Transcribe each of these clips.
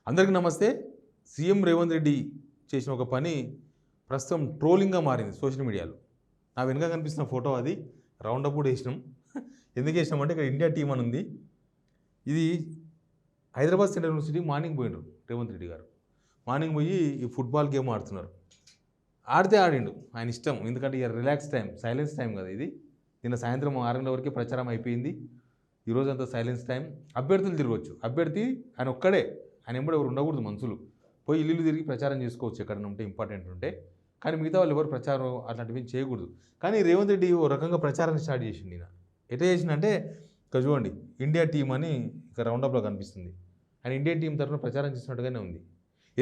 అందరికీ నమస్తే. సీఎం రేవంత్ రెడ్డి చేసిన ఒక పని ప్రస్తుతం ట్రోలింగ్గా మారింది సోషల్ మీడియాలో. నా వెనుక కనిపిస్తున్న ఫోటో అది రౌండ్ అప్ కూడా వేసినాం. ఎందుకు వేసినాం అంటే ఇక్కడ ఇండియా టీం అని ఉంది. ఇది హైదరాబాద్ సెంట్రల్ యూనివర్సిటీ మార్నింగ్ పోయినారు రేవంత్ రెడ్డి గారు. మార్నింగ్ పోయి ఈ ఫుట్బాల్ గేమ్ ఆడుతున్నారు. ఆడితే ఆడిండు, ఆయన ఇష్టం. ఎందుకంటే ఇక రిలాక్స్ టైం, సైలెన్స్ టైం కదా ఇది. నిన్న సాయంత్రం 6 గంటల వరకే ప్రచారం అయిపోయింది. ఈరోజు అంతా సైలెన్స్ టైం. అభ్యర్థులు తిరగవచ్చు. అభ్యర్థి ఆయన ఒక్కడే, ఆయన ఎంబడి ఎవరు ఉండకూడదు. మనుషులు పోయి ఇల్లు తిరిగి ప్రచారం చేసుకోవచ్చు ఎక్కడైనా ఉంటే, ఇంపార్టెంట్ ఉంటే. కానీ మిగతా వాళ్ళు ఎవరు ప్రచారం అట్లాంటివి చేయకూడదు. కానీ రేవంత్ రెడ్డి ఓ రకంగా ప్రచారాన్ని స్టార్ట్ చేసిండు. ఈయన ఎట్లా చేసిందంటే, ఇక్కడ చూడండి, ఇండియా టీం అని ఇక్కడ రౌండప్లో కనిపిస్తుంది. ఆయన ఇండియా టీం తరఫున ప్రచారం చేసినట్టుగానే ఉంది.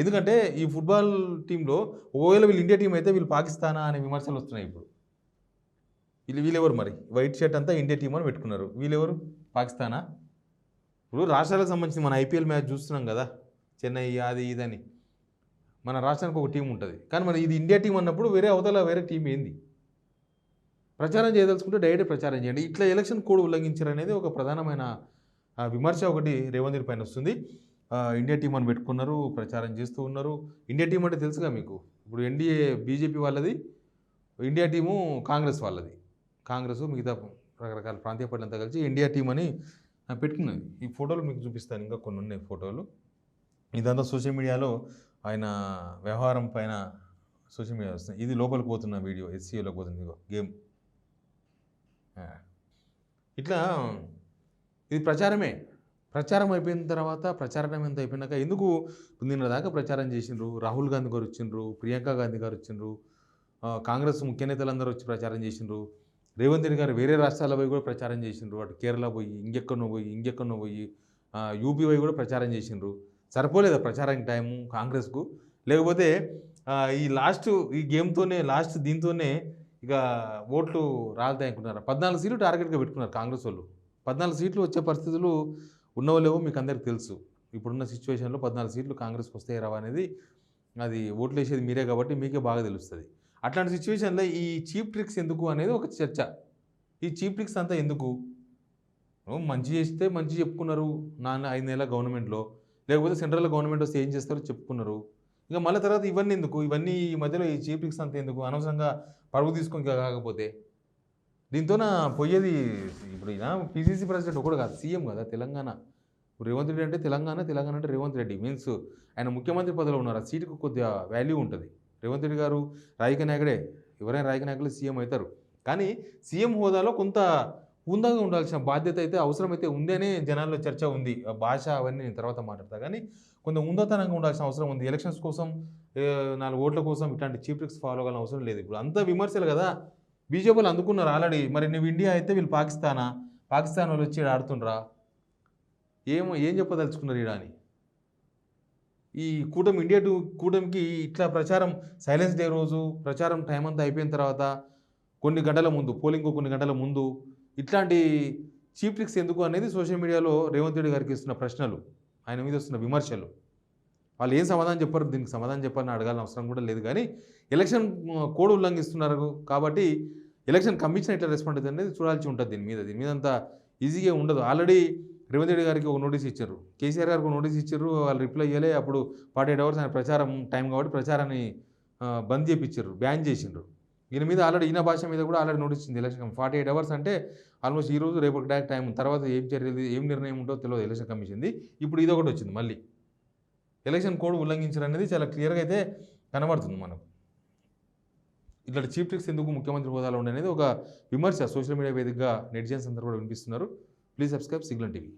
ఎందుకంటే ఈ ఫుట్బాల్ టీంలో ఒకవేళ వీళ్ళు ఇండియా టీం అయితే వీళ్ళు పాకిస్తానా అనే విమర్శలు వస్తున్నాయి. ఇప్పుడు వీళ్ళెవరు మరి? వైట్ షర్ట్ అంతా ఇండియా టీం అని పెట్టుకున్నారు. వీళ్ళెవరు? పాకిస్తానా? ఇప్పుడు రాష్ట్రాలకు సంబంధించి మన ఐపీఎల్ మ్యాచ్ చూస్తున్నాం కదా, చెన్నై అది ఇదని. మన రాష్ట్రానికి ఒక టీం ఉంటుంది. కానీ మరి ఇది ఇండియా టీం అన్నప్పుడు వేరే అవతల వేరే టీం ఏంది? ప్రచారం చేయదలుచుకుంటే డైరెక్ట్ ప్రచారం చేయండి. ఇట్లా ఎలక్షన్ కోడ్ ఉల్లంఘించారనేది ఒక ప్రధానమైన విమర్శ ఒకటి రేవంత్ రెడ్డి పైన వస్తుంది. ఇండియా టీం అని పెట్టుకున్నారు, ప్రచారం చేస్తూ ఉన్నారు. ఇండియా టీం అంటే తెలుసుగా మీకు. ఇప్పుడు ఎన్డీఏ బీజేపీ వాళ్ళది, ఇండియా టీము కాంగ్రెస్ వాళ్ళది. కాంగ్రెస్ మిగతా రకరకాల ప్రాంతీయ పార్టీలంతా కలిసి ఇండియా టీం అని పెట్టుకున్నది. ఈ ఫోటోలు మీకు చూపిస్తాను, ఇంకా కొన్ని ఉన్నాయి ఫోటోలు. ఇదంతా సోషల్ మీడియాలో ఆయన వ్యవహారం పైన సోషల్ మీడియా వస్తుంది. ఇది లోపలికి పోతున్న వీడియో, ఎస్సీఓలోకి పోతుంది గేమ్. ఇట్లా ఇది ప్రచారమే. ప్రచారం అయిపోయిన తర్వాత, ప్రచారం ఎంత అయిపోయినాక ఎందుకు నిన్న దాకా ప్రచారం చేసిండ్రు. రాహుల్ గాంధీ గారు వచ్చిండ్రు, ప్రియాంక గాంధీ గారు వచ్చిండ్రు, కాంగ్రెస్ ముఖ్య నేతలందరూ వచ్చి ప్రచారం చేసిండ్రు. రేవంత్ రెడ్డి గారు వేరే రాష్ట్రాల పోయి కూడా ప్రచారం చేసిండ్రు. అటు కేరళ పోయి, ఇంకెక్కడో పోయి యూపీ పోయి కూడా ప్రచారం చేసిండ్రు. సరిపోలేదా ప్రచారానికి టైము కాంగ్రెస్కు? లేకపోతే ఈ గేమ్తోనే దీంతోనే ఇక ఓట్లు రాలుతాయి అనుకున్నారు. 14 సీట్లు టార్గెట్గా పెట్టుకున్నారు కాంగ్రెస్ వాళ్ళు. 14 సీట్లు వచ్చే పరిస్థితులు ఉన్నవో లేవో మీకు అందరికీ తెలుసు. ఇప్పుడున్న సిచ్యువేషన్లో 14 సీట్లు కాంగ్రెస్కి వస్తాయి రావా అనేది, అది ఓట్లు వేసేది మీరే కాబట్టి మీకే బాగా తెలుస్తుంది. అట్లాంటి సిచ్యువేషన్లో ఈ చీప్ ట్రిక్స్ ఎందుకు అనేది ఒక చర్చ. ఈ చీప్ ట్రిక్స్ అంతా ఎందుకు? మంచి చేస్తే మంచి చెప్పుకున్నారు 5 నెలల గవర్నమెంట్లో, లేకపోతే సెంట్రల్ గవర్నమెంట్ వస్తే ఏం చేస్తారో చెప్పుకున్నారు. ఇంకా మళ్ళీ తర్వాత ఇవన్నీ ఎందుకు? ఇవన్నీ ఈ మధ్యలో ఈ చీప్ ట్రిక్స్ అంతా ఎందుకు? అనవసరంగా పరుగు తీసుకొని కాకపోతే దీంతో పోయేది. ఇప్పుడు ఈయన పీసీసీ ప్రెసిడెంట్ ఒకడు కాదు, సీఎం కదా తెలంగాణ. రేవంత్ రెడ్డి అంటే తెలంగాణ అంటే రేవంత్ రెడ్డి మీన్స్ ఆయన ముఖ్యమంత్రి పదవిలో ఉన్నారు. ఆ సీటుకు కొద్దిగా వాల్యూ ఉంటుంది. రేవంత్ రెడ్డి గారు రాజకీయ నాయకుడే, ఎవరైనా రాజకీయ నాయకులు సీఎం అవుతారు. కానీ సీఎం హోదాలో కొంత హుందాగా ఉండాల్సిన బాధ్యత అయితే అవసరమైతే ఉంది అనే జనాల్లో చర్చ ఉంది. భాష అవన్నీ నేను తర్వాత మాట్లాడతా. కానీ కొంత ఉందతనంగా ఉండాల్సిన అవసరం ఉంది. ఎలక్షన్స్ కోసం, 4 ఓట్ల కోసం ఇట్లాంటి చీప్ ట్రిక్స్ ఫాలో అవ్వాలని అవసరం లేదు. ఇప్పుడు అంతా విమర్శలు కదా, బీజేపీ వాళ్ళు అందుకున్నారు ఆల్రెడీ. మరి నువ్వు ఇండియా అయితే వీళ్ళు పాకిస్తాన్ వాళ్ళు వచ్చి ఆడుతుండ్రా, ఏం చెప్పదలుచుకున్నారు ఈడ అని. ఈ కూటమికి ఇట్లా ప్రచారం సైలెన్స్ డే రోజు ప్రచారం టైం అంతా అయిపోయిన తర్వాత కొన్ని గంటల ముందు, పోలింగ్ కొన్ని గంటల ముందు ఇట్లాంటి చీప్ ట్రిక్స్ ఎందుకు అనేది సోషల్ మీడియాలో రేవంత్ రెడ్డి గారికి ఇస్తున్న ప్రశ్నలు, ఆయన మీద వస్తున్న విమర్శలు. వాళ్ళు ఏం సమాధానం చెప్పారు, దీనికి సమాధానం చెప్పాలని అడగాలని అవసరం కూడా లేదు. కానీ ఎలక్షన్ కోడ్ ఉల్లంఘిస్తున్నారు కాబట్టి ఎలక్షన్ కమిషన్ ఎట్లా రెస్పాండ్ అవుతుంది అనేది చూడాల్సి ఉంటుంది. దీని మీద అంత ఈజీగా ఉండదు. ఆల్రెడీ రేవంత్ రెడ్డి గారికి ఒక నోటీస్ ఇచ్చారు, కేసీఆర్ గారికి ఒక నోటీస్ ఇచ్చారు. వాళ్ళు రిప్లై ఇవ్వలే. అప్పుడు 48 అవర్స్ ఆయన ప్రచారం టైం కాబట్టి ప్రచారాన్ని బంద్ చేయించారు, బ్యాన్ చేసిండ్రు. ఈయన మీద ఆల్రెడీ ఈయన భాష మీద కూడా ఆల్రెడీ నోటీస్ ఇచ్చింది ఎలక్షన్ 48 అవర్స్ అంటే ఆల్మోస్ట్ ఈ రోజు రేపు డైరెక్ట్ టైం. తర్వాత ఏం నిర్ణయం ఉంటుందో తెలియదు ఎలక్షన్ కమిషన్ది. ఇప్పుడు ఇది ఒకటి వచ్చింది మళ్ళీ. ఎలక్షన్ కోడ్ ఉల్లంఘించారు అనేది చాలా క్లియర్గా అయితే కనబడుతుంది మనకు. ఇట్లాంటి చీప్ ట్రిక్స్ ఎందుకు ముఖ్యమంత్రి హోదాలో ఉండనేది ఒక విమర్శ సోషల్ మీడియా వేదికగా నెటిజన్స్ అందరూ కూడా వినిపిస్తున్నారు. Please subscribe signal TV.